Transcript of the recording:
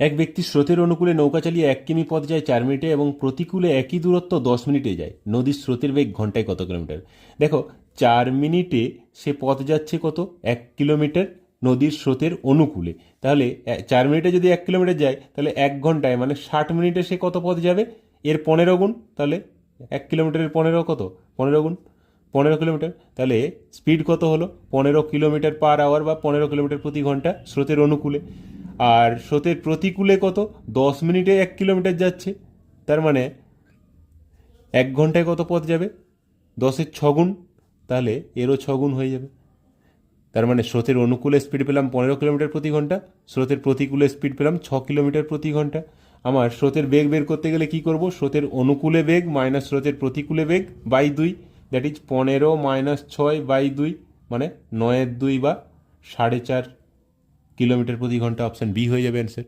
এক ব্যক্তি স্রোতের অনুকূলে নৌকা চালিয়ে 1 কিমি পথ যায় 4 মিনিটে এবং প্রতিকূলে একই দূরত্ব 10 মিনিটে যায়। নদীর স্রোতের বেগ ঘন্টায় কত কিলোমিটার? দেখো, 4 মিনিটে সে পথ যাচ্ছে কত? 1 কিলোমিটার নদীর স্রোতের অনুকূলে। তাহলে 4 মিনিটে যদি 1 কিলোমিটার যায়, তাহলে 1 ঘন্টায় মানে 60 মিনিটে সে কত পথ যাবে? এর 15 গুণ। তাহলে 1 কিলোমিটারের 15 কত? 15 গুণ 15 কিলোমিটার। তাহলে স্পিড কত হলো? 15 কিলোমিটার/আওয়ার বা 15 কিলোমিটার প্রতি ঘন্টা স্রোতের অনুকূলে। আর স্রোতের প্রতিকূলে কত? 10 মিনিটে 1 কিলোমিটার যাচ্ছে। তার মানে 1 ঘন্টায় কত পথ যাবে? 10-এর 6 গুণ। তাহলে এরও 6 গুণ হয়ে যাবে। তার মানে স্রোতের অনুকূলে স্পিড পেলাম 15 কিলোমিটার প্রতি ঘন্টা, স্রোতের প্রতিকূলে স্পিড পেলাম 6 কিলোমিটার প্রতি ঘন্টা। আমার স্রোতের বেগ বের করতে গেলে কি করব? স্রোতের অনুকূলে বেগ মাইনাস স্রোতের প্রতিকূলে বেগ বাই 2, দ্যাট ইজ 15 - 6/2, মানে 9-এর 2 বা 4.5 কিলোমিটার প্রতি ঘন্টা। অপশান বি হয়ে যাবে অ্যান্সার।